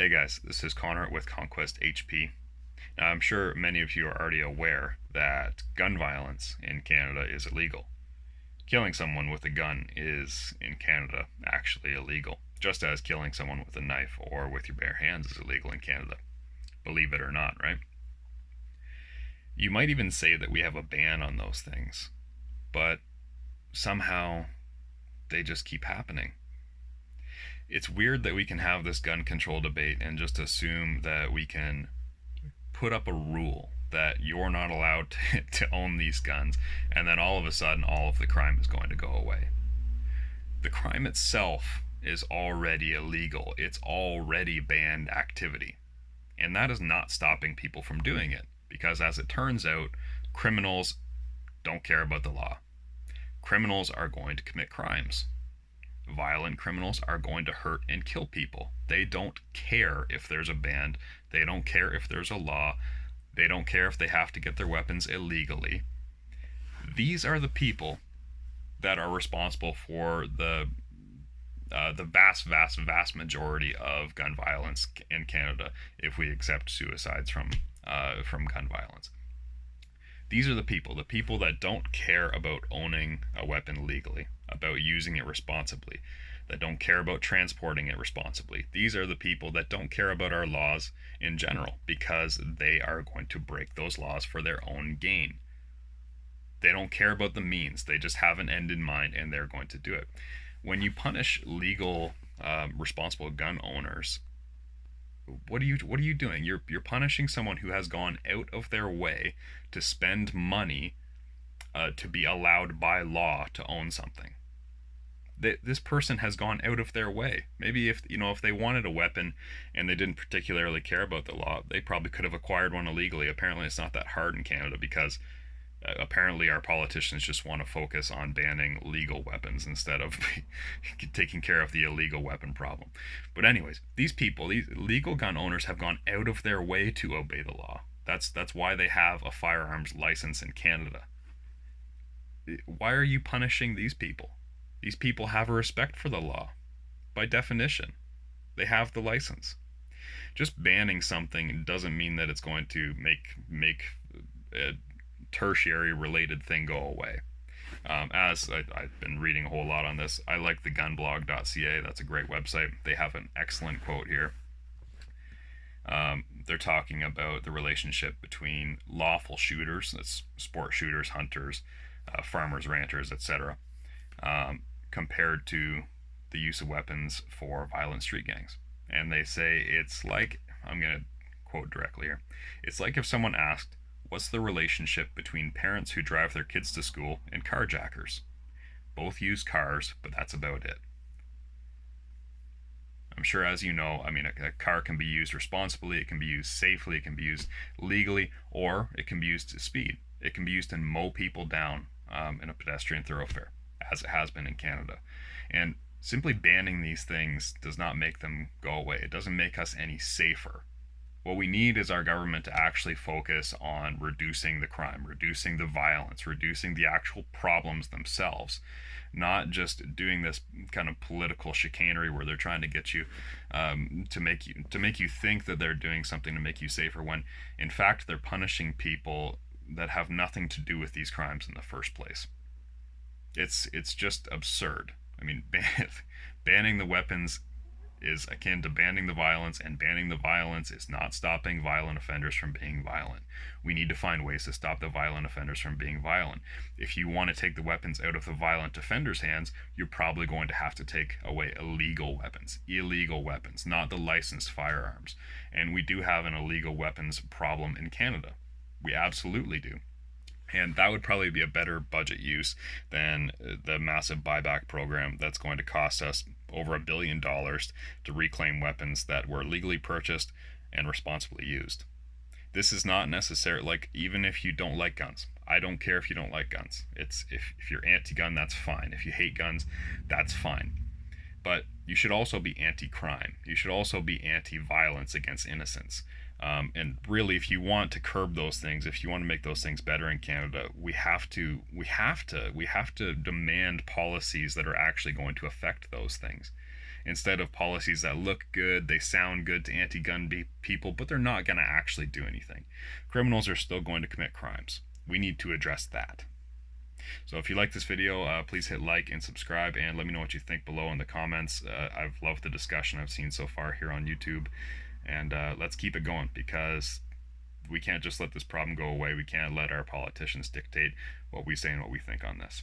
Hey guys, this is Connor with Conquest HP. Now, I'm sure many of you are already aware that gun violence in Canada is illegal. Killing someone with a gun is, in Canada, actually illegal, just as killing someone with a knife or with your bare hands is illegal in Canada. Believe it or not, right? You might even say that we have a ban on those things, but somehow they just keep happening. It's weird that we can have this gun control debate and just assume that we can put up a rule that you're not allowed to own these guns, and then all of a sudden all of the crime is going to go away. The crime itself is already illegal, it's already banned activity, and that is not stopping people from doing it, because as it turns out, criminals don't care about the law. Criminals are going to commit crimes. Violent criminals are going to hurt and kill people. They don't care if there's a ban. They don't care if there's a law. They don't care if they have to get their weapons illegally. These are the people that are responsible for the vast majority of gun violence in Canada, if we accept suicides from gun violence. These are the people that don't care about owning a weapon legally, about using it responsibly, that don't care about transporting it responsibly. These are the people that don't care about our laws in general, because they are going to break those laws for their own gain. They don't care about the means, they just have an end in mind and they're going to do it. When you punish legal, responsible gun owners, what are you doing? You're punishing someone who has gone out of their way to spend money to be allowed by law to own something. This person has gone out of their way. Maybe if they wanted a weapon and they didn't particularly care about the law, they probably could have acquired one illegally. Apparently, it's not that hard in Canada because apparently our politicians just want to focus on banning legal weapons instead of taking care of the illegal weapon problem. But anyways, these legal gun owners have gone out of their way to obey the law. That's why they have a firearms license in Canada. Why are you punishing these people? These people have a respect for the law. By definition, they have the license. Just banning something doesn't mean that it's going to make a tertiary related thing go away. As I've been reading a whole lot on this, I like the gunblog.ca. That's a great website. They have an excellent quote here. They're talking about the relationship between lawful shooters, that's sport shooters, hunters, farmers, ranchers, etc., compared to the use of weapons for violent street gangs. And they say it's like, I'm going to quote directly here, it's like if someone asked, what's the relationship between parents who drive their kids to school and carjackers? Both use cars, but that's about it. I'm sure, as you know, a car can be used responsibly, it can be used safely, it can be used legally, or it can be used to speed. It can be used to mow people down in a pedestrian thoroughfare, as it has been in Canada. And simply banning these things does not make them go away. It doesn't make us any safer. What we need is our government to actually focus on reducing the crime, reducing the violence, reducing the actual problems themselves, not just doing this kind of political chicanery where they're trying to get you to make you think that they're doing something to make you safer, when in fact they're punishing people that have nothing to do with these crimes in the first place. It's just absurd. Banning the weapons is akin to banning the violence, and banning the violence is not stopping violent offenders from being violent. We need to find ways to stop the violent offenders from being violent. If you want to take the weapons out of the violent offenders' hands, you're probably going to have to take away illegal weapons, not the licensed firearms. And we do have an illegal weapons problem in Canada. We absolutely do. And that would probably be a better budget use than the massive buyback program that's going to cost us over $1 billion to reclaim weapons that were legally purchased and responsibly used. This is not necessary, even if you don't like guns. I don't care if you don't like guns. If you're anti-gun, that's fine. If you hate guns, that's fine. But you should also be anti-crime. You should also be anti-violence against innocents. And really, if you want to curb those things, if you want to make those things better in Canada, we have to demand policies that are actually going to affect those things, instead of policies that look good, they sound good to anti-gun people, but they're not going to actually do anything. Criminals are still going to commit crimes. We need to address that. So if you like this video, please hit like and subscribe, and let me know what you think below in the comments. I've loved the discussion I've seen so far here on YouTube, and let's keep it going, because we can't just let this problem go away. We can't let our politicians dictate what we say and what we think on this.